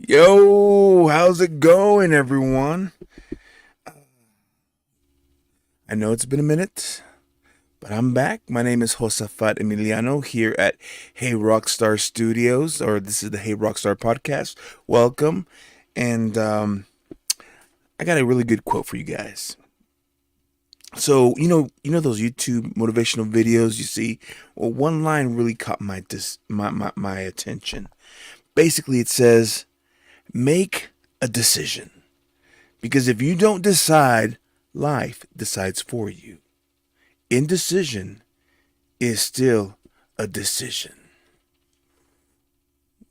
Yo, how's it going, everyone? I know it's been a minute, but I'm back. My name is Josafat Emiliano here at Hey Rockstar Studios, or this is the Hey Rockstar podcast. Welcome. And I got a really good quote for you guys. So, you know those YouTube motivational videos you see? Well, one line really caught my attention. Basically, it says, make a decision. Because if you don't decide, life decides for you. Indecision is still a decision.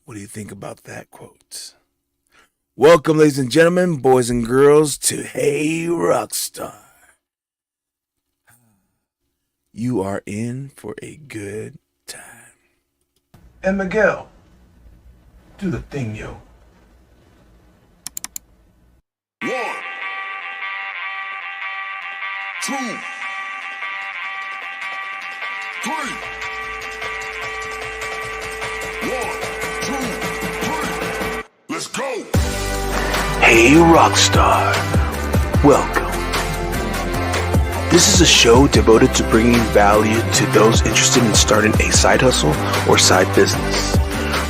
What do you think about that quote? Welcome, ladies and gentlemen, boys and girls, to Hey Rockstar. You are in for a good time. And Miguel, do the thing, yo. 1, 2, 3. 1, 2, 3. Let's go. Hey Rockstar, welcome. This is a show devoted to bringing value to those interested in starting a side hustle or side business.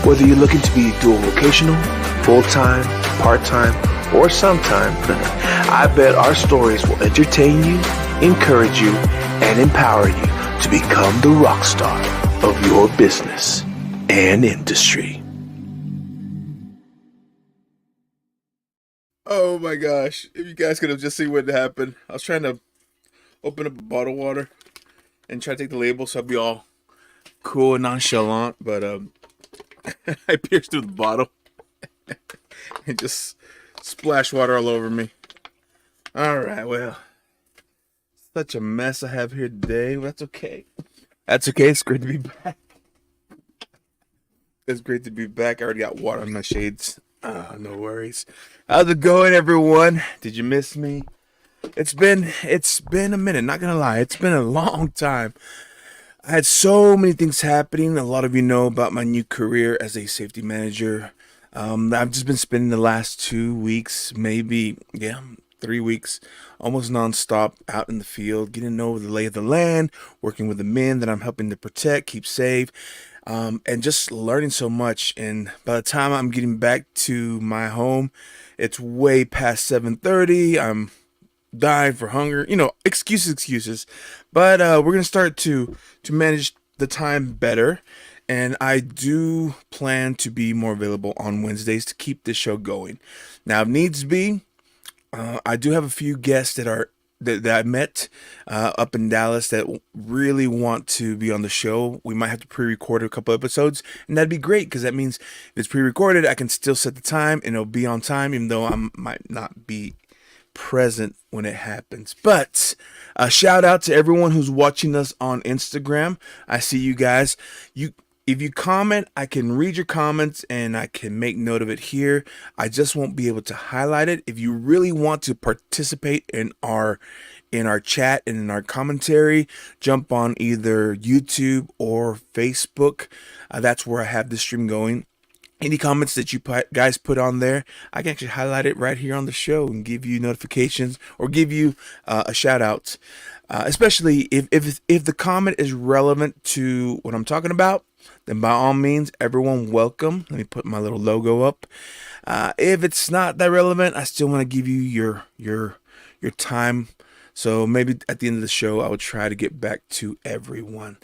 Whether you're looking to be dual vocational, full-time, part-time, or sometime, I bet our stories will entertain you, encourage you, and empower you to become the rock star of your business and industry. Oh my gosh, if you guys could have just seen what happened. I was trying to open up a bottle of water and try to take the label so I'd be all cool and nonchalant, but I pierced through the bottle and just splashed water all over me. Alright, well, such a mess I have here today. That's okay. That's okay. It's great to be back. It's great to be back. I already got water on my shades. No worries. How's it going, everyone? Did you miss me? It's been a minute, not gonna lie. It's been a long time. I had so many things happening. A lot of you know about my new career as a safety manager. I've just been spending the last 2 weeks, maybe, 3 weeks, almost nonstop out in the field, getting to know the lay of the land, working with the men that I'm helping to protect, keep safe, and just learning so much. And by the time I'm getting back to my home, it's way past 7:30. I'm dying for hunger, excuses, but we're gonna start to manage the time better, and I do plan to be more available on Wednesdays to keep this show going. Now, if needs be, I do have a few guests that I met up in Dallas that really want to be on the show. We might have to pre-record a couple episodes, and that'd be great because that means if it's pre-recorded, I can still set the time and it'll be on time, even though I might not be present when it happens. But a shout out to everyone who's watching us on Instagram. I see you guys. If you comment, I can read your comments and I can make note of it here. I just won't be able to highlight it. If you really want to participate in our chat and in our commentary, jump on either YouTube or Facebook. That's where I have the stream going. Any comments that you guys put on there, I can actually highlight it right here on the show and give you notifications or give you a shout out. Especially if the comment is relevant to what I'm talking about, then by all means, everyone welcome. Let me put my little logo up. If it's not that relevant, I still want to give you your time. So maybe at the end of the show, I will try to get back to everyone.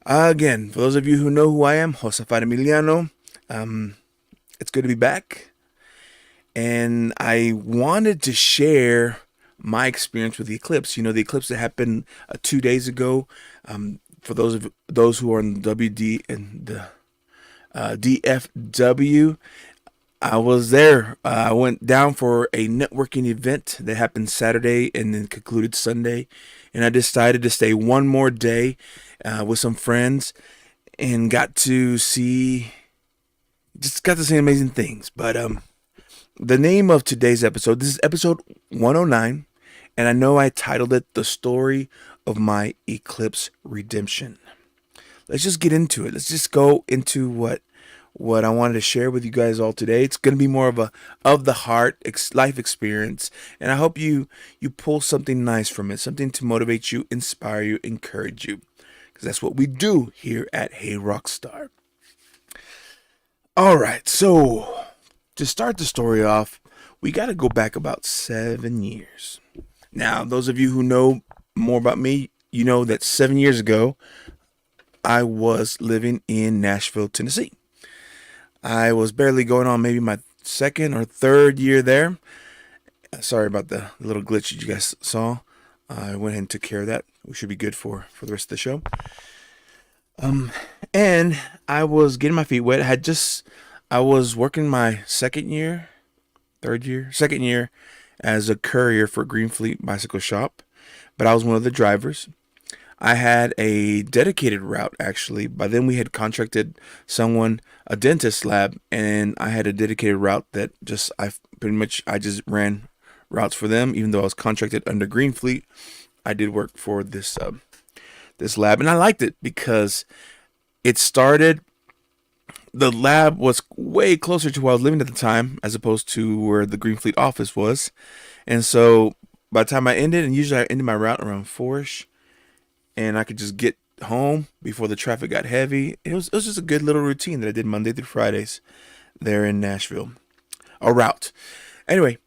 Again, for those of you who know who I am, Josafat Emiliano. It's good to be back, and I wanted to share my experience with the eclipse. You know, the eclipse that happened 2 days ago. For those who are in the WD and the DFW, I was there. I went down for a networking event that happened Saturday and then concluded Sunday, and I decided to stay one more day with some friends and got to see amazing things. But the name of today's episode, this is episode 109, and I know I titled it The Story of My Eclipse Redemption. Let's just get into it. Let's just go into what I wanted to share with you guys all today. It's going to be more of a of the heart life experience, and I hope you pull something nice from it, something to motivate you, inspire you, encourage you, because that's what we do here at Hey Rockstar. All right, so to start the story off, we got to go back about 7 years. Now, those of you who know more about me, you know that 7 years ago, I was living in Nashville, Tennessee. I was barely going on maybe my second or third year there. Sorry about the little glitch that you guys saw. I went ahead and took care of that. We should be good for the rest of the show. And I was getting my feet wet. I was working my second year as a courier for Green Fleet Bicycle Shop, but I was one of the drivers. I had a dedicated route, actually. By then we had contracted someone, a dentist lab, and I had a dedicated route that I just ran routes for them, even though I was contracted under Green Fleet. I did work for this lab, and I liked it because the lab was way closer to where I was living at the time, as opposed to where the Green Fleet office was. And so by the time I ended, and usually I ended my route around 4ish, and I could just get home before the traffic got heavy. It was just a good little routine that I did Monday through Fridays there in Nashville. A route. Anyway,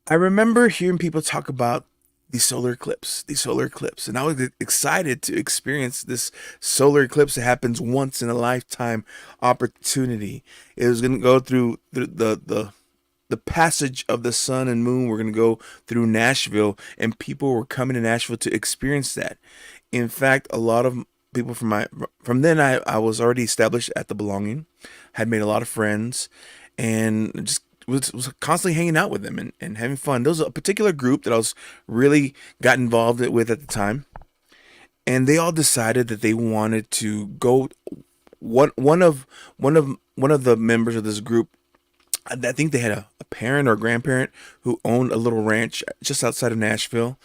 I remember hearing people talk about the solar eclipse, and I was excited to experience this solar eclipse that happens once in a lifetime opportunity. It was going to go through the passage of the sun and moon. We're going to go through Nashville, and people were coming to Nashville to experience that. In fact, a lot of people from then I was already established at the Belonging, had made a lot of friends, and just was constantly hanging out with them and having fun. There was a particular group that I was really got involved with at the time, and they all decided that they wanted to go. One of the members of this group, I think they had a parent or a grandparent who owned a little ranch just outside of Nashville.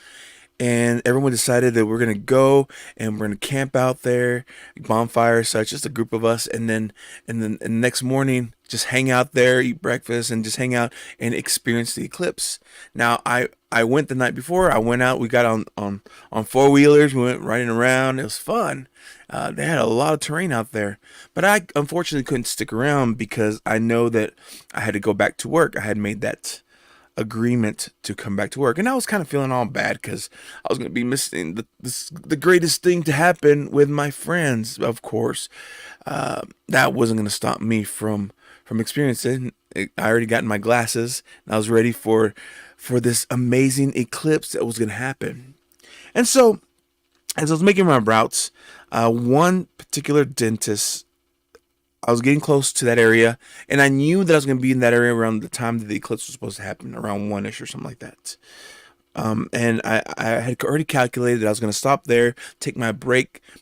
And everyone decided that we're going to go and we're going to camp out there, bonfire, such, just a group of us. And then the next morning, just hang out there, eat breakfast, and just hang out and experience the eclipse. Now, I went the night before. I went out. We got on four-wheelers. We went riding around. It was fun. They had a lot of terrain out there. But I unfortunately couldn't stick around because I know that I had to go back to work. I had made that agreement to come back to work, and I was kind of feeling all bad because I was going to be missing the greatest thing to happen with my friends. Of course, that wasn't going to stop me from experiencing it. I already got my glasses, and I was ready for this amazing eclipse that was going to happen. And so, as I was making my routes, one particular dentist, I was getting close to that area, and I knew that I was going to be in that area around the time that the eclipse was supposed to happen, around 1ish or something like that. And I had already calculated that I was going to stop there, take my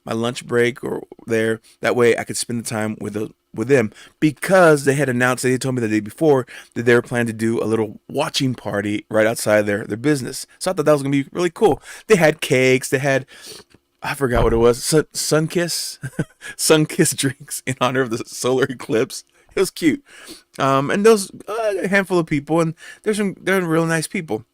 lunch break or there. That way I could spend the time with them, because they had announced, they told me the day before that they were planning to do a little watching party right outside their business. So I thought that was going to be really cool. They had cakes, they had, I forgot what it was, sun kiss drinks in honor of the solar eclipse. It was cute. And those a handful of people, and they're real nice people.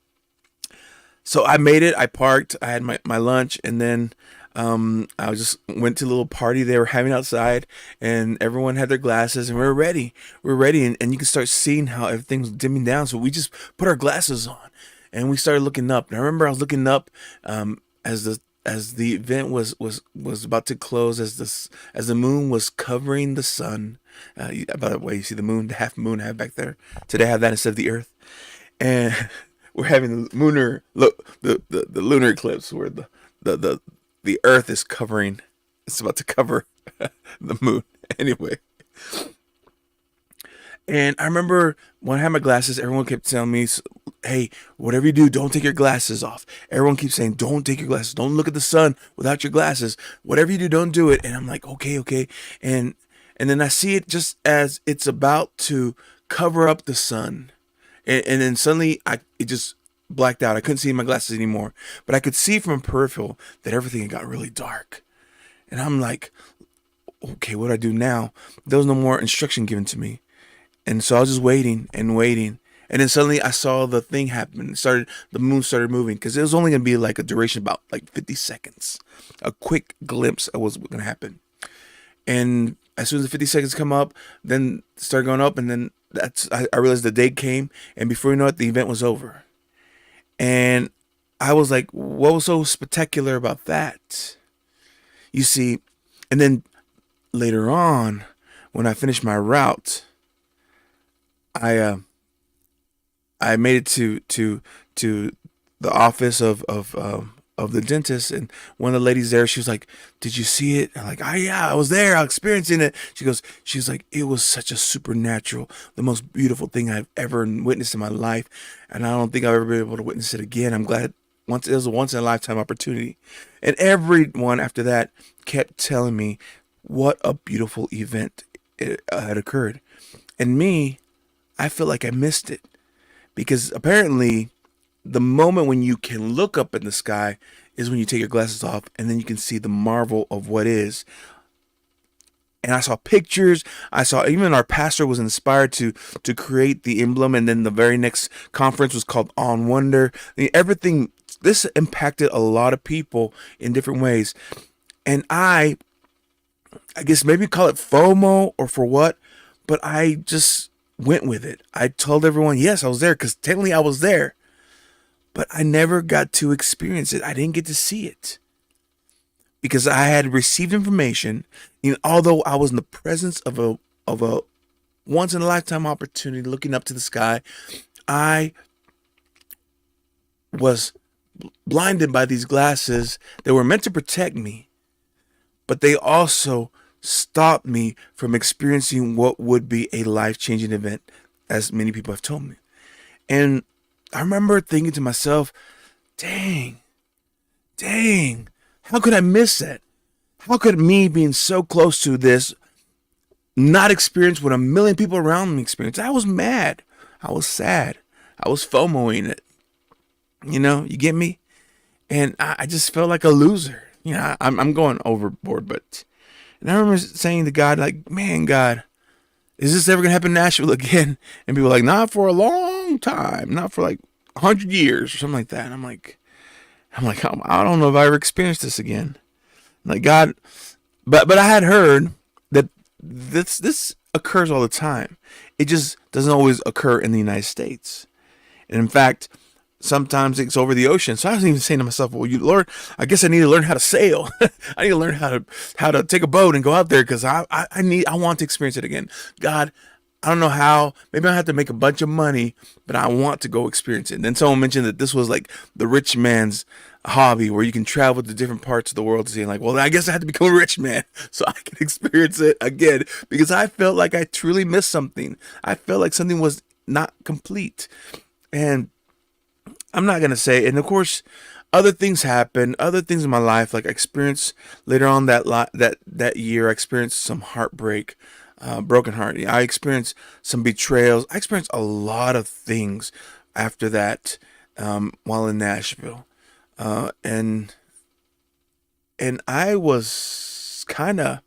So I made it. I parked. I had my lunch, and then I just went to a little party they were having outside, and everyone had their glasses, and we were ready. We were ready, and you could start seeing how everything was dimming down. So we just put our glasses on, and we started looking up. And I remember I was looking up as the event was about to close, as the moon was covering the sun. By the way, you see the moon, the half moon I have back there. Today I have that instead of the Earth, and we're having the lunar look the lunar eclipse where the the Earth is covering. It's about to cover the moon. Anyway, and I remember when I had my glasses, everyone kept telling me, "Hey, whatever you do, don't take your glasses off." Everyone keeps saying, "Don't take your glasses. Don't look at the sun without your glasses. Whatever you do, don't do it." And I'm like, "Okay, okay." And and then I see it just as it's about to cover up the sun, and then suddenly it just blacked out. I couldn't see my glasses anymore, but I could see from peripheral that everything had got really dark. And I'm like, "Okay, what do I do now?" There was no more instruction given to me. And so I was just waiting and waiting. And then suddenly I saw the thing happen. The moon started moving because it was only going to be like a duration about like 50 seconds. A quick glimpse of what's going to happen. And as soon as the 50 seconds come up, then started going up. And then I realized the day came. And before you know it, the event was over. And I was like, what was so spectacular about that? You see, and then later on, when I finished my route, I I made it to the office of the dentist, and one of the ladies there, she was like, "Did you see it?" I'm like, "Ah, yeah, I was there. I was experiencing it." She was like, "It was such a supernatural, the most beautiful thing I've ever witnessed in my life, and I don't think I'll ever be able to witness it again. I'm glad once it was a once in a lifetime opportunity." And everyone after that kept telling me what a beautiful event had occurred, and me, I feel like I missed it because apparently the moment when you can look up in the sky is when you take your glasses off and then you can see the marvel of what is. And I saw pictures. I saw even our pastor was inspired to create the emblem, and then the very next conference was called On Wonder. I mean, everything this impacted a lot of people in different ways. And I guess maybe call it FOMO or for what, but I just went with it. I told everyone, yes, I was there because technically I was there, but I never got to experience it. I didn't get to see it because I had received information. And although I was in the presence of a once in a lifetime opportunity, looking up to the sky, I was blinded by these glasses that were meant to protect me, but they also stopped me from experiencing what would be a life-changing event, as many people have told me. And I remember thinking to myself, dang, dang, how could I miss that? How could me being so close to this not experience what a million people around me experienced? I was mad. I was sad. I was FOMOing it. You get me? And I just felt like a loser. I'm going overboard, but and I remember saying to God, like, man, God, is this ever gonna happen in Nashville again? And people were like, not for a long time, not for like 100 years or something like that. And I'm like, I don't know if I ever experienced this again. Like God, but I had heard that this occurs all the time. It just doesn't always occur in the United States. And in fact, sometimes it's over the ocean. So I was even saying to myself, well, Lord, I guess I need to learn how to sail. I need to learn how to take a boat and go out there because I want to experience it again. God, I don't know how. Maybe I have to make a bunch of money, but I want to go experience it. And then someone mentioned that this was like the rich man's hobby where you can travel to different parts of the world to see. Like, well, I guess I have to become a rich man so I can experience it again because I felt like I truly missed something. I felt like something was not complete. And I'm not gonna say, and of course, other things happen, other things in my life. Like I experienced later on that year, I experienced some heartbreak, broken heart. I experienced some betrayals. I experienced a lot of things after that while in Nashville, and I was kind of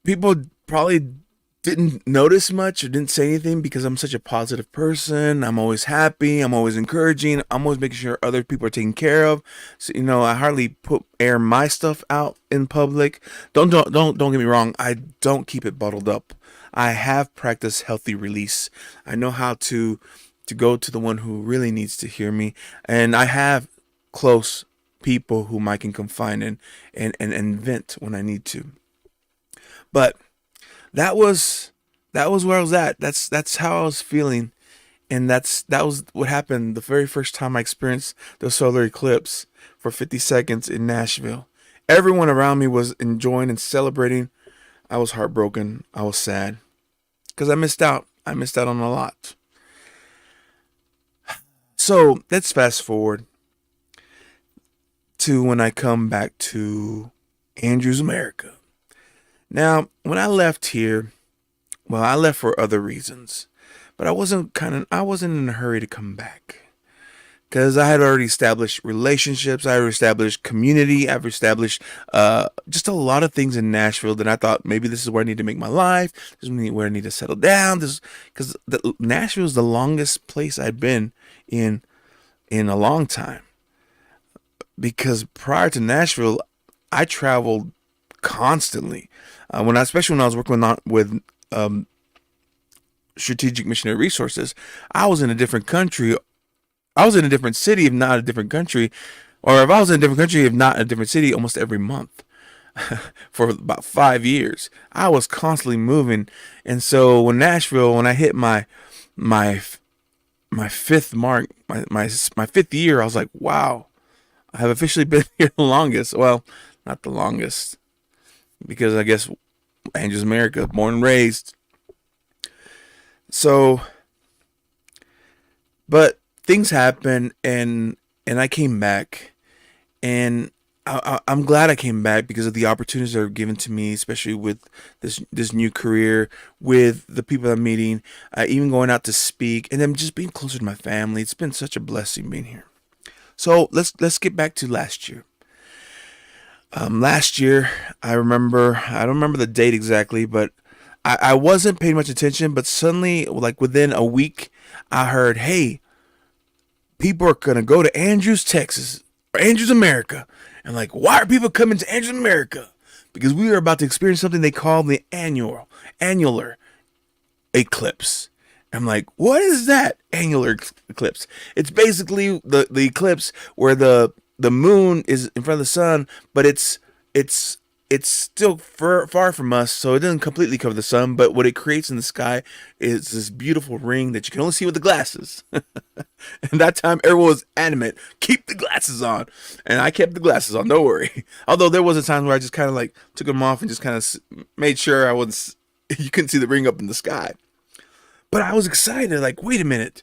people probably didn't notice much or didn't say anything because I'm such a positive person. I'm always happy. I'm always encouraging. I'm always making sure other people are taken care of. So I hardly put air my stuff out in public. Don't get me wrong. I don't keep it bottled up. I have practiced healthy release. I know how to go to the one who really needs to hear me, and I have close people whom I can confide in and vent when I need to. But that was that was where I was at. That's how I was feeling, and that was what happened the very first time I experienced the solar eclipse for 50 seconds in Nashville. Everyone around me was enjoying and celebrating. I was heartbroken. I was sad because I missed out. I missed out on a lot. So let's fast forward to when I come back to Andrews, America. Now, when I left here, well, I left for other reasons, but I wasn't in a hurry to come back because I had already established relationships, I had established community, I've established just a lot of things in Nashville that I thought maybe this is where I need to make my life. This is where I need to settle down. This because Nashville is the longest place I've been in a long time. Because prior to Nashville, I traveled constantly. Especially when I was working with strategic missionary resources, I was in a different country. I was in a different city, if not a different country, or if I was in a different country, if not a different city, almost every month for about 5 years. I was constantly moving, and so when I hit my my fifth mark, my fifth year, I was like, wow, I have officially been here the longest. Well, not the longest, because I guess Angels America, born and raised. So, but things happen, and I came back, and I'm glad I came back because of the opportunities that are given to me, especially with this new career, with the people I'm meeting, even going out to speak, and then just being closer to my family. It's been such a blessing being here. So let's get back to last year. Last year, I don't remember the date exactly, but I wasn't paying much attention. But suddenly, like within a week, I heard, "Hey, people are gonna go to Andrews, Texas, or Andrews, America." And like, why are people coming to Andrews, America? Because we are about to experience something they call the annular eclipse. I'm like, what is that annular eclipse? It's basically the eclipse where the moon is in front of the sun, but it's still far from us, so it doesn't completely cover the sun. But what it creates in the sky is this beautiful ring that you can only see with the glasses. And that time, everyone was adamant, keep the glasses on, and I kept the glasses on. Don't worry. Although there was a time where I just kind of like took them off and just kind of made sure I wasn't. You couldn't see the ring up in the sky. But I was excited. Like, wait a minute.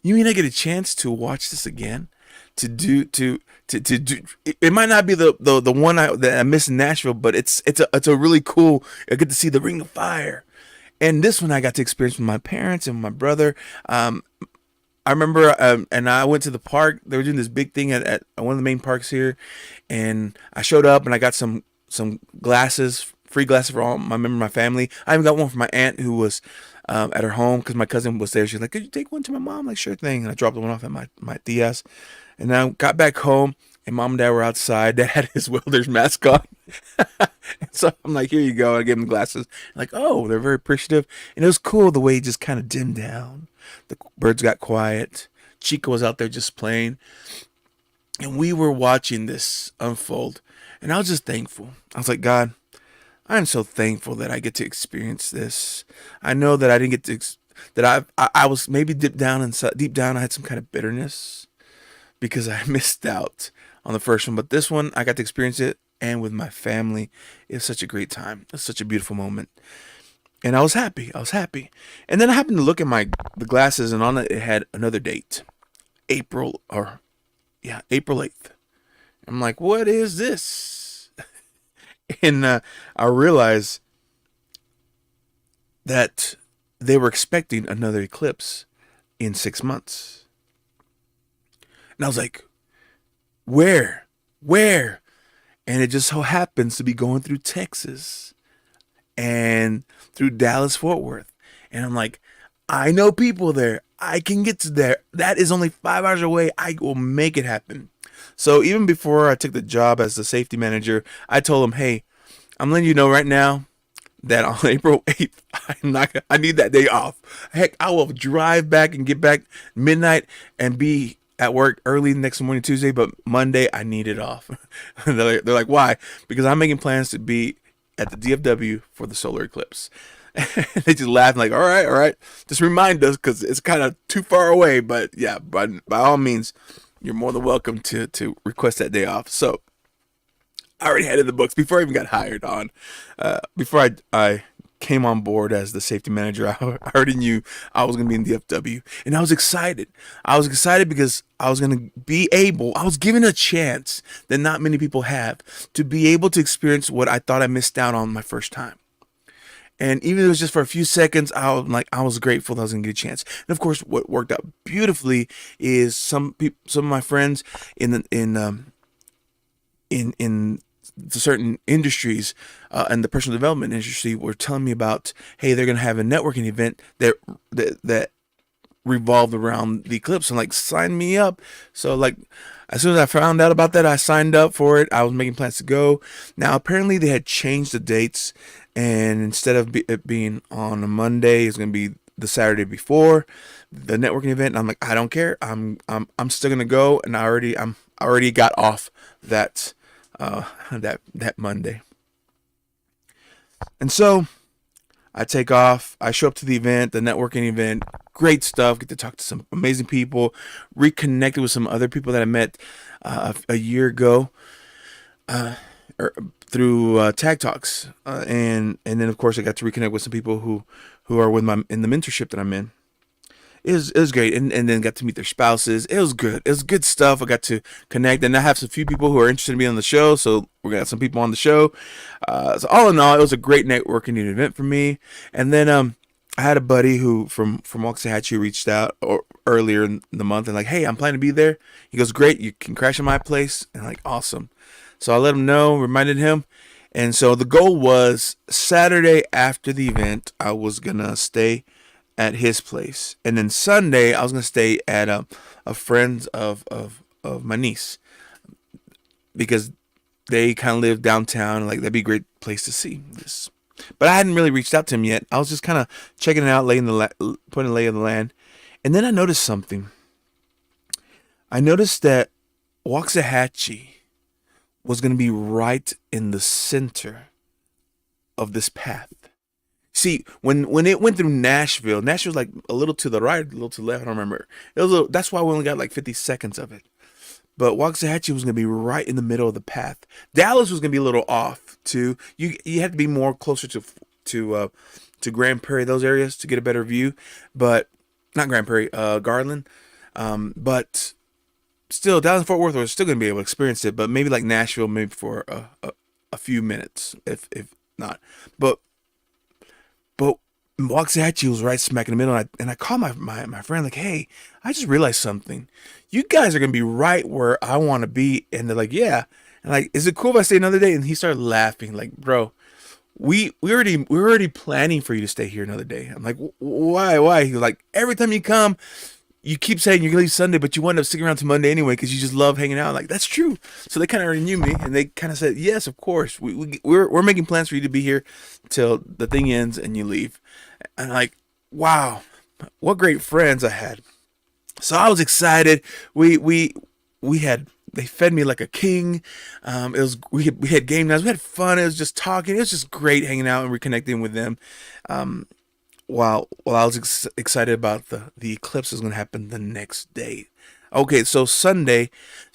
You mean I get a chance to watch this again? To do. It might not be the one that I missed in Nashville, but it's a really cool. I get to see the Ring of Fire, and this one I got to experience with my parents and my brother. I remember, and I went to the park. They were doing this big thing at one of the main parks here, and I showed up and I got some glasses, free glasses for all my family. I even got one for my aunt who was at her home because my cousin was there. She's like, "Could you take one to my mom?" I'm like, sure thing. And I dropped the one off at my tia's. And then I got back home, and mom and dad were outside. Dad had his welder's mask on. So I'm like, here you go. I gave him glasses. Like, oh, they're very appreciative. And it was cool the way he just kind of dimmed down. The birds got quiet. Chica was out there just playing. And we were watching this unfold. And I was just thankful. I was like, God, I'm so thankful that I get to experience this. I know that I didn't get to, I was maybe deep down I had some kind of bitterness because I missed out on the first one. But this one, I got to experience it, and with my family. It was such a great time. It was such a beautiful moment. And I was happy. I was happy. And then I happened to look at the glasses, and on it had another date. April 8th. I'm like, what is this? And I realized that they were expecting another eclipse in 6 months. And I was like, where? And it just so happens to be going through Texas. and through Dallas Fort Worth. And I'm like, I know people there. I can get to there. That is only 5 hours away. I will make it happen. So even before I took the job as the safety manager, I told him, hey, I'm letting you know right now that on April 8th, I need that day off. Heck, I will drive back and get back midnight and be at work early next morning, Tuesday, but Monday I need it off. They're like, why? Because I'm making plans to be at the DFW for the solar eclipse. They just laugh like, all right, just remind us because it's kind of too far away. But yeah, by all means, you're more than welcome to request that day off. So I already had it in the books before I even got hired on. Before I came on board as the safety manager, I already knew I was going to be in DFW, and I was excited. I was excited because I was going to be able, I was given a chance that not many people have to be able to experience what I thought I missed out on my first time. And even if it was just for a few seconds, I was grateful that I was gonna get a chance. And of course, what worked out beautifully is some of my friends in certain industries and the personal development industry were telling me about, hey, they're gonna have a networking event that revolved around the eclipse. I'm like, sign me up. So like, as soon as I found out about that, I signed up for it. I was making plans to go. Now apparently they had changed the dates, and instead of it being on a Monday, it's gonna be the Saturday before the networking event. And I'm like, I don't care. I'm still gonna go, and I already got off that that Monday. And so I take off. I show up to the event, the networking event. Great stuff. Get to talk to some amazing people. Reconnected with some other people that I met a year ago through Tag Talks, and then of course I got to reconnect with some people who are with in the mentorship that I'm in. It was great, and then got to meet their spouses. It was good. It was good stuff. I got to connect, and I have some few people who are interested in being on the show, so we're gonna have some people on the show. So all in all, it was a great networking event for me. And then I had a buddy who from Waxahachie reached out earlier in the month and like, hey, I'm planning to be there. He goes, great, you can crash at my place, and I'm like, awesome. So I let him know, reminded him. And so the goal was Saturday after the event, I was gonna stay at his place, and then Sunday I was gonna stay at a friend's of my niece, because they kind of live downtown, and like that'd be a great place to see this. But I hadn't really reached out to him yet. I was just kind of checking it out, putting a lay of the land, and then I noticed something. I noticed that Waxahachie was gonna be right in the center of this path. See, when it went through Nashville, Nashville's like a little to the right, a little to the left. I don't remember. That's why we only got like 50 seconds of it. But Waxahachie was gonna be right in the middle of the path. Dallas was gonna be a little off too. You had to be more closer to Grand Prairie, those areas, to get a better view. But not Grand Prairie, Garland. But still, Dallas and Fort Worth was still gonna be able to experience it. But maybe like Nashville, maybe for a few minutes, if not. But Waxahachie was right smack in the middle, and I called my friend like, hey, I just realized something. You guys are gonna be right where I want to be. And they're like, yeah. And like, is it cool if I stay another day? And he started laughing like, bro, we're already planning for you to stay here another day. I'm like, why? He was like, every time you come, you keep saying you're gonna leave Sunday, but you wind up sticking around to Monday anyway because you just love hanging out. Like, that's true. So they kind of already knew me, and they kind of said, yes, of course. We're making plans for you to be here till the thing ends and you leave. And like, wow, what great friends I had. So I was excited. They fed me like a king. We had game nights. We had fun. It was just talking. It was just great hanging out and reconnecting with them. While I was excited about the eclipse was going to happen the next day. Okay, so Sunday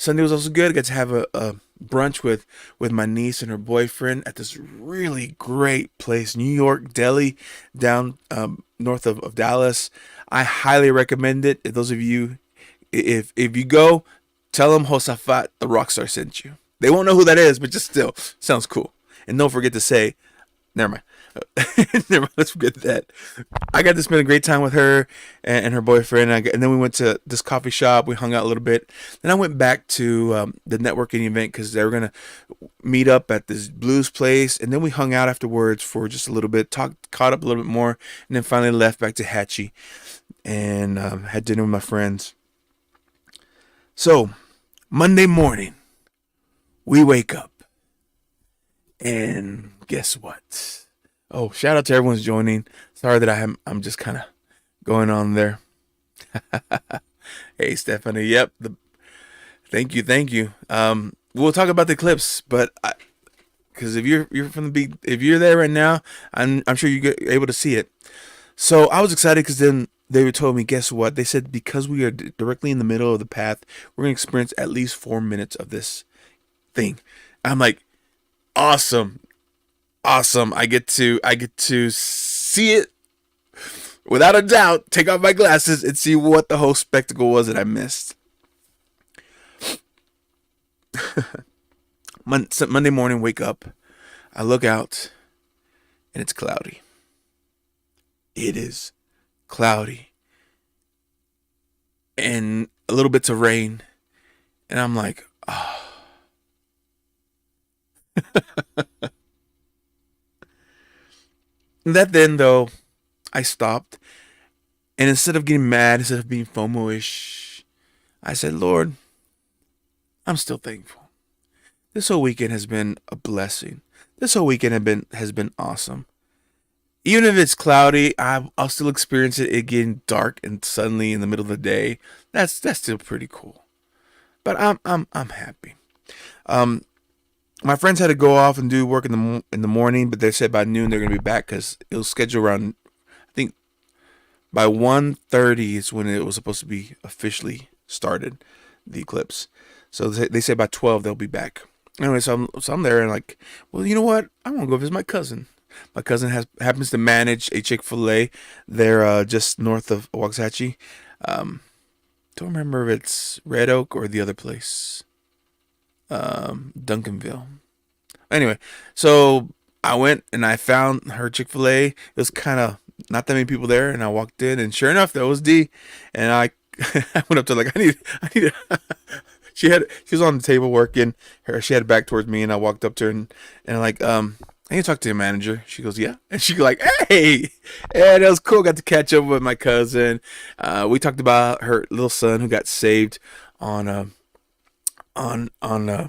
was also good. I got to have a brunch with my niece and her boyfriend at this really great place, New York Deli, down north of Dallas. I highly recommend it. If those of you, if you go, tell them Josafat the Rockstar sent you. They won't know who that is, but just still sounds cool. And don't forget to say, never mind. Never mind, let's forget that. I got to spend a great time with her and her boyfriend. And then we went to this coffee shop. We hung out a little bit. Then I went back to the networking event because they were going to meet up at this blues place. And then we hung out afterwards for just a little bit, caught up a little bit more, and then finally left back to Hatchie and had dinner with my friends. So, Monday morning, we wake up. And guess what? Oh, shout out to everyone's joining. Sorry that I'm just kind of going on there. Hey, Stephanie. Yep. Thank you. We'll talk about the Eclipse, but because if you're from the if you're there right now, I'm sure you're able to see it. So I was excited because then they told me, guess what? They said because we are directly in the middle of the path, we're gonna experience at least 4 minutes of this thing. I'm like, awesome, awesome. I get to see it without a doubt. Take off my glasses and see what the whole spectacle was that I missed. Monday morning, wake up. I look out, and it's cloudy. It is cloudy, and a little bits of rain, and I'm like, oh. That then though, I stopped, and instead of getting mad, instead of being FOMO-ish, I said, Lord, I'm still thankful. This whole weekend has been a blessing. This whole weekend has been awesome. Even if it's cloudy, I'll still experience it getting dark and suddenly in the middle of the day. That's still pretty cool. But I'm happy. Um, my friends had to go off and do work in the morning, but they said by noon they're gonna be back because it was scheduled around. I think by 1:30 is when it was supposed to be officially started, the eclipse. So they say by 12 they'll be back. Anyway, so I'm there and like, well, you know what? I want to go visit my cousin. My cousin happens to manage a Chick-fil-A there just north of Waxahachie. Don't remember if it's Red Oak or the other place, Duncanville. Anyway, so I went and I found her Chick-fil-A. It was kind of not that many people there, and I walked in, and sure enough, that was D. And I I went up to her like, I need. She was on the table working. She had her back towards me, and I walked up to her and I'm like, I need to talk to your manager. She goes, yeah. And she like, hey, and it was cool. Got to catch up with my cousin. We talked about her little son who got saved on on on uh,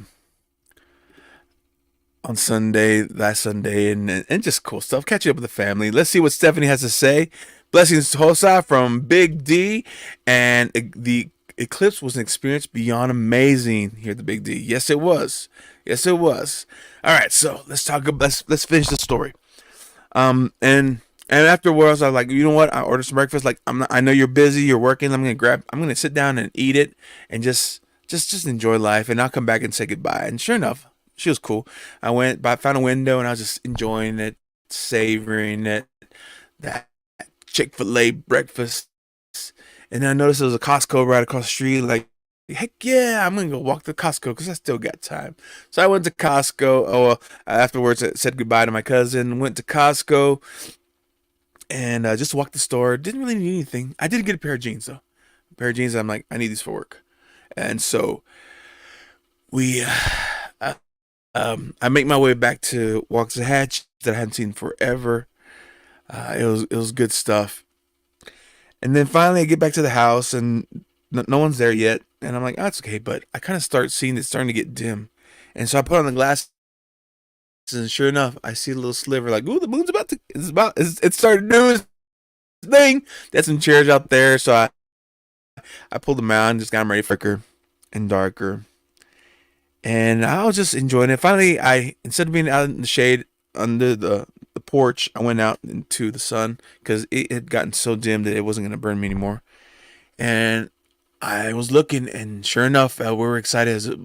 on Sunday, last Sunday, and just cool stuff. Catching up with the family. Let's see what Stephanie has to say. Blessings to Josafat from Big D, and the Eclipse was an experience beyond amazing here at the Big D. Yes, it was. Yes, it was. All right, so let's talk. Let's finish the story. And afterwards, I was like, you know what? I ordered some breakfast. Like, I know you're busy. You're working. I'm gonna sit down and eat it and just enjoy life. And I'll come back and say goodbye. And sure enough, she was cool. I found a window and I was just enjoying it, savoring it. That Chick-fil-A breakfast. And then I noticed there was a Costco right across the street. Like, heck yeah, I'm gonna go walk to Costco because I still got time. So I went to Costco. Oh, well, afterwards I said goodbye to my cousin. Went to Costco and just walked the store. Didn't really need anything. I did get a pair of jeans though. A pair of jeans. I'm like, I need these for work. And so we, I make my way back to Waxahachie that I hadn't seen forever. It was good stuff. And then finally I get back to the house and no one's there yet. And I'm like, oh, it's okay. But I kind of start seeing it starting to get dim. And so I put on the glasses and sure enough, I see a little sliver like, ooh, the moon's it's starting to do its thing. There's some chairs out there. So I pulled them out and just got them ready for darker and darker. And I was just enjoying it. Finally, instead of being out in the shade under the porch, I went out into the sun because it had gotten so dim that it wasn't going to burn me anymore. And I was looking, and sure enough, we were excited as it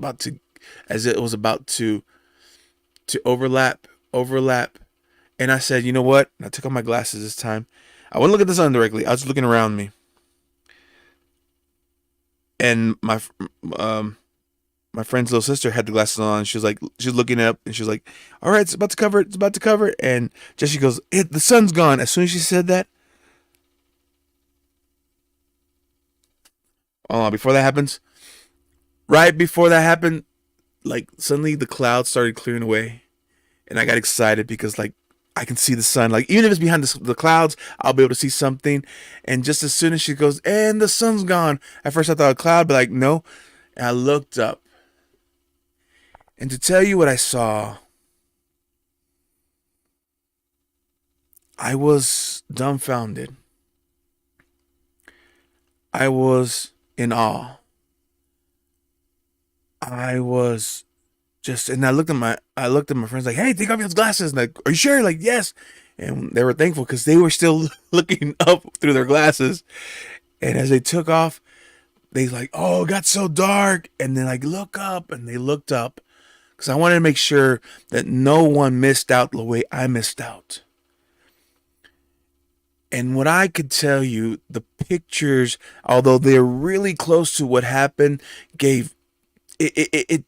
was about to overlap. And I said, you know what? And I took off my glasses this time. I wouldn't look at the sun directly. I was looking around me, and my my friend's little sister had the glasses on. And she was like, she's looking up, and she was like, "All right, it's about to cover it. It's about to cover it." And Jesse goes, "The sun's gone." As soon as she said that, before that happens, right before that happened, like suddenly the clouds started clearing away, and I got excited because like I can see the sun. Like even if it's behind the clouds, I'll be able to see something. And just as soon as she goes, "And the sun's gone," at first I thought a cloud, but like no. And I looked up, and to tell you what I saw, I was dumbfounded. I was in awe. I was just, and I looked at my friends like, "Hey, take off your glasses." And like, "Are you sure?" Like, "Yes." And they were thankful because they were still looking up through their glasses. And as they took off, they like, "Oh, it got so dark." And then like, "Look up," and they looked up because I wanted to make sure that no one missed out the way I missed out. And what I could tell you, the pictures, although they're really close to what happened, gave it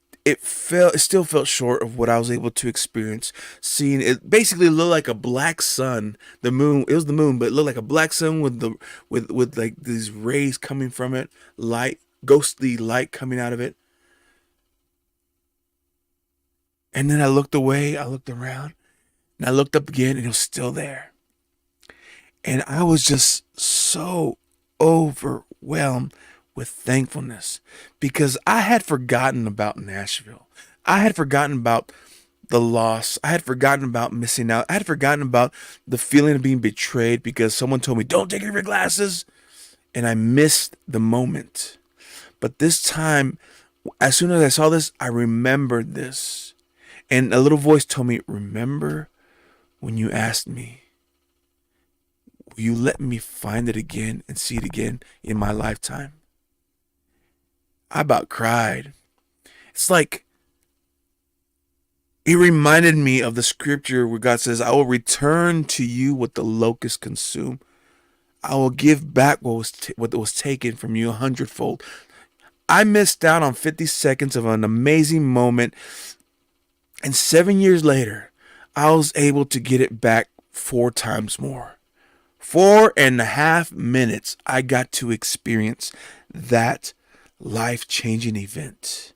still felt short of what I was able to experience. Seeing it basically looked like a black sun. The moon, it was the moon, but it looked like a black sun with with like these rays coming from it, light, ghostly light coming out of it. And then I looked away, I looked around, and I looked up again, and it was still there. And I was just so overwhelmed with thankfulness because I had forgotten about Nashville. I had forgotten about the loss. I had forgotten about missing out. I had forgotten about the feeling of being betrayed because someone told me, "Don't take off your glasses." And I missed the moment. But this time, as soon as I saw this, I remembered this. And a little voice told me, "Remember when you asked me, will you let me find it again and see it again in my lifetime?" I about cried. It's like it reminded me of the scripture where God says, "I will return to you what the locusts consume. I will give back what was taken from you 100-fold." I missed out on 50 seconds of an amazing moment, and 7 years later, I was able to get it back 4 times more. 4.5 minutes I got to experience that life-changing event.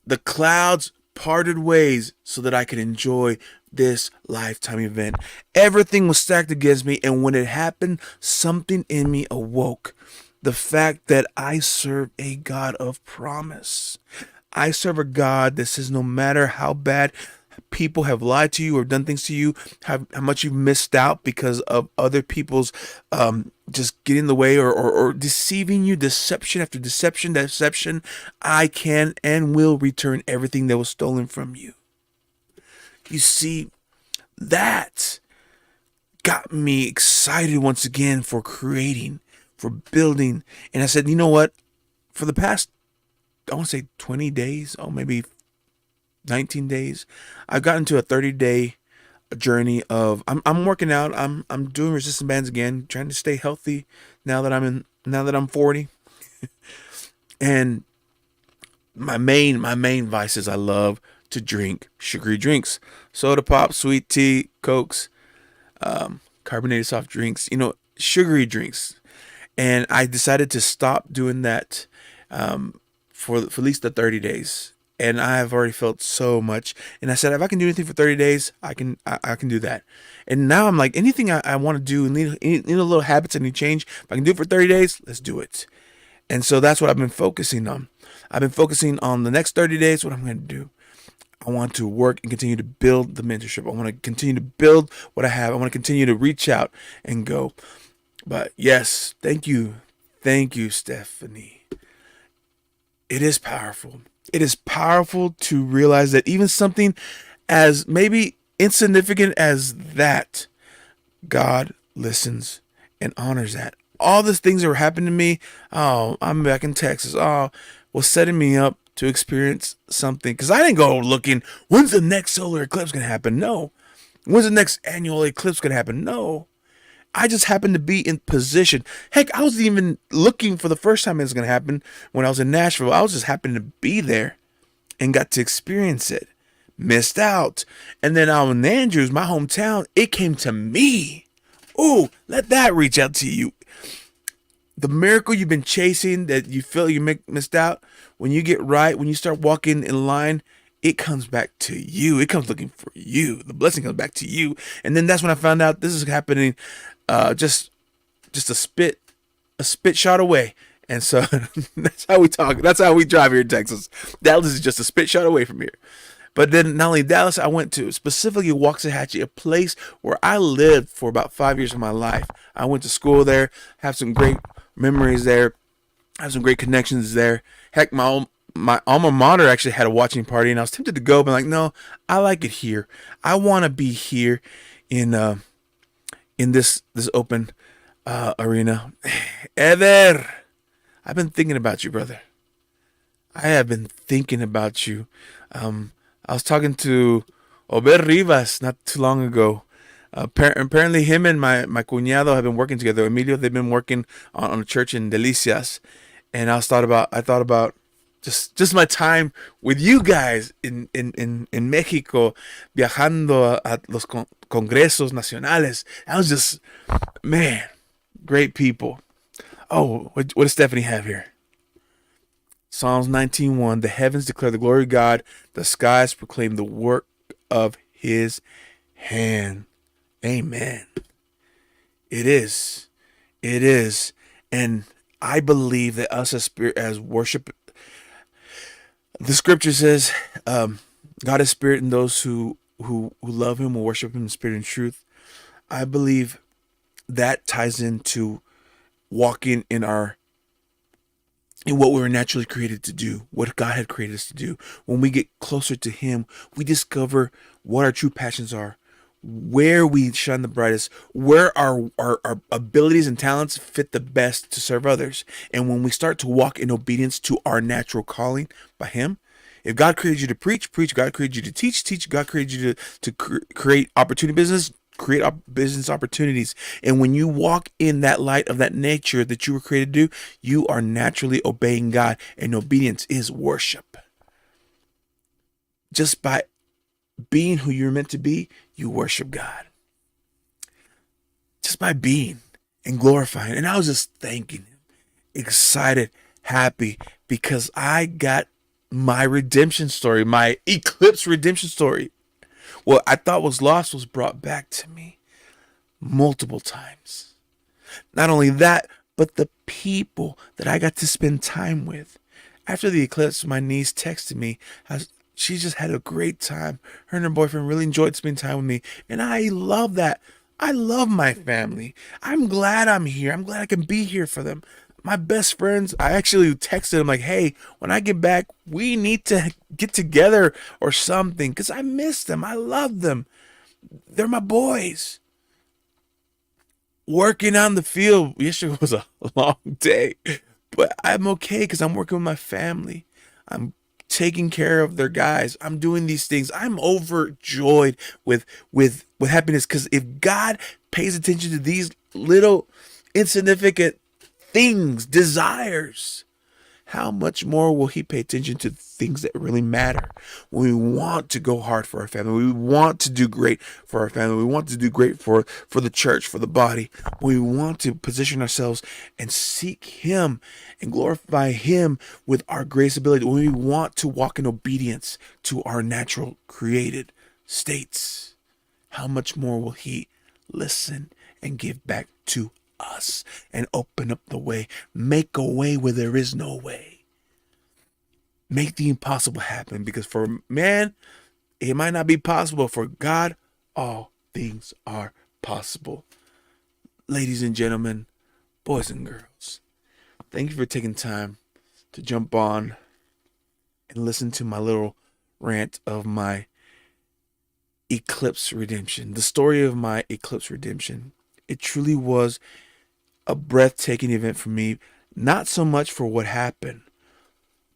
The clouds parted ways so that I could enjoy this lifetime event. Everything was stacked against me, and when it happened, something in me awoke. The fact that I serve a God of promise. I serve a God that says no matter how bad people have lied to you or done things to you, how much you've missed out because of other people's just getting in the way or deceiving you, deception after deception, I can and will return everything that was stolen from you. You see, that got me excited once again for creating, for building. And I said, you know what? For the past, I want to say 20 days, or maybe 19 days, I've gotten to a 30-day journey of I'm working out. I'm doing resistance bands again, trying to stay healthy now that I'm 40. And my main vice is I love to drink sugary drinks, soda pop, sweet tea, Cokes, carbonated soft drinks, sugary drinks. And I decided to stop doing that for at least the 30 days. And I have already felt so much. And I said, if I can do anything for 30 days, I can do that. And now I'm like, anything I want to do, need a little habits I need change. If I can do it for 30 days, let's do it. And so that's what I've been focusing on. I've been focusing on the next 30 days, what I'm going to do. I want to work and continue to build the mentorship. I want to continue to build what I have. I want to continue to reach out and go. But yes, thank you. Thank you, Stephanie. It is powerful. It is powerful to realize that even something as maybe insignificant as that, God listens and honors that. All these things that were happening to me, oh, I'm back in Texas, was setting me up to experience something. Because I didn't go looking, when's the next solar eclipse going to happen? No. When's the next annual eclipse going to happen? No. I just happened to be in position. Heck, I wasn't even looking for the first time it was going to happen when I was in Nashville. I was just happened to be there and got to experience it. Missed out. And then out in Andrews, my hometown, it came to me. Ooh, let that reach out to you. The miracle you've been chasing that you feel you missed out, when you get right, when you start walking in line, it comes back to you. It comes looking for you. The blessing comes back to you. And then that's when I found out this is happening just a spit shot away. And so that's how we talk. That's how we drive here in Texas. Dallas is just a spit shot away from here. But then not only Dallas, I went to specifically Waxahachie, a place where I lived for about 5 years of my life. I went to school there, have some great memories there, have some great connections there. Heck, my alma mater actually had a watching party, and I was tempted to go, but like, no, I like it here. I want to be here in this open arena. Eder, I've been thinking about you, brother. I have been thinking about you. I was talking to Ober Rivas not too long ago. Apparently, him and my cuñado have been working together. Emilio, they've been working on a church in Delicias, and I thought about just my time with you guys in Mexico, viajando a los congresos nacionales. I was just, man, great people. Oh, what does Stephanie have here? Psalms 19:1. The heavens declare the glory of God. The skies proclaim the work of his hand. Amen. It is. It is. And I believe that us as worship, the scripture says, God is spirit, and those who love him will worship him in spirit and truth. I believe that ties into walking in what we were naturally created to do, what God had created us to do. When we get closer to him, we discover what our true passions are, where we shine the brightest, where our abilities and talents fit the best to serve others. And when we start to walk in obedience to our natural calling by him, if God created you to preach, God created you to teach, God created you to create opportunity business, create business opportunities. And when you walk in that light of that nature that you were created to do, you are naturally obeying God, and obedience is worship. Just by being who you're meant to be, you worship God. Just by being and glorifying. And I was just thanking him, excited, happy, because I got my redemption story, my Eclipse redemption story. What I thought was lost was brought back to me multiple times. Not only that, but the people that I got to spend time with. After the eclipse, my niece texted me. She just had a great time. Her and her boyfriend really enjoyed spending time with me. And I love that. I love my family. I'm glad I'm here. I'm glad I can be here for them. My best friends, I actually texted them like, hey, when I get back, we need to get together or something, because I miss them. I love them. They're my boys. Working on the field yesterday was a long day, but I'm okay because I'm working with my family. I'm taking care of their guys. I'm doing these things. I'm overjoyed with happiness, because if God pays attention to these little insignificant things, desires, how much more will he pay attention to things that really matter? When we want to go hard for our family, we want to do great for our family, we want to do great for the church, for the body. We want to position ourselves and seek him and glorify him with our grace ability. When we want to walk in obedience to our natural created states, how much more will he listen and give back to us and open up the way, make a way where there is no way, make the impossible happen? Because for man, it might not be possible. For God, all things are possible. Ladies and gentlemen, boys and girls, thank you for taking time to jump on and listen to my little rant of my Eclipse redemption, the story of my Eclipse redemption. It truly was a breathtaking event for me, not so much for what happened,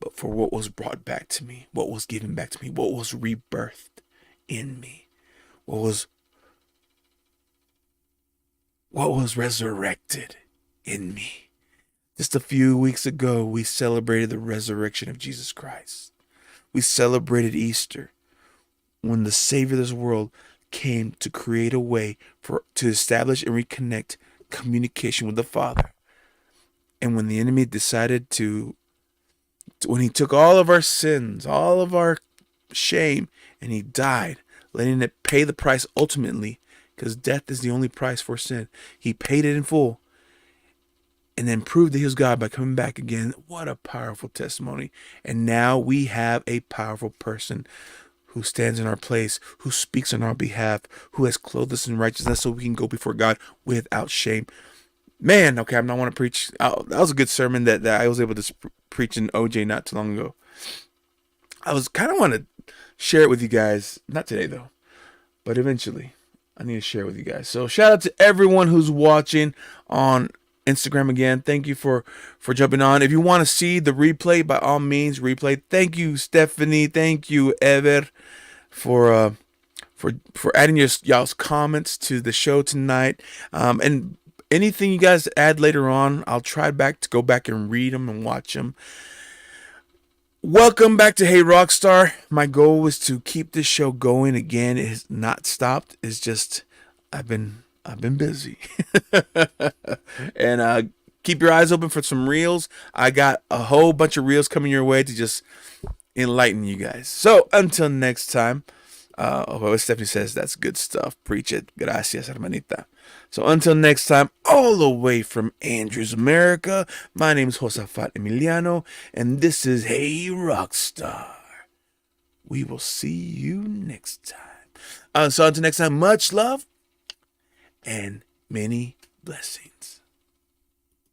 but for what was brought back to me, what was given back to me, what was rebirthed in me, what was what was resurrected in me. Just a few weeks ago, we celebrated the resurrection of Jesus Christ. We celebrated Easter, when the Savior of this world came to create a way to establish and reconnect communication with the Father. And when the enemy decided when he took all of our sins, all of our shame, and he died, letting it pay the price ultimately, because death is the only price for sin. He paid it in full, and then proved that he was God by coming back again. What a powerful testimony. And now we have a powerful person who stands in our place, who speaks on our behalf, who has clothed us in righteousness so we can go before God without shame. Man, okay, I'm not want to preach. That was a good sermon that I was able to preach in OJ not too long ago. I was kind of want to share it with you guys. Not today, though, but eventually. I need to share it with you guys. So shout out to everyone who's watching on Instagram again. Thank you for jumping on. If you want to see the replay, by all means, replay. Thank you, Stephanie. Thank you, Ever, for adding y'all's comments to the show tonight. And anything you guys add later on, I'll try to go back and read them and watch them. Welcome back to Hey Rockstar. My goal was to keep this show going again. It has not stopped. It's just I've been busy. And keep your eyes open for some reels. I got a whole bunch of reels coming your way to just enlighten you guys. So until next time, what Stephanie says, that's good stuff. Preach it. Gracias, hermanita. So until next time, all the way from Andrews, America, my name is Josafat Emiliano, and this is Hey Rockstar. We will see you next time. So until next time, much love and many blessings.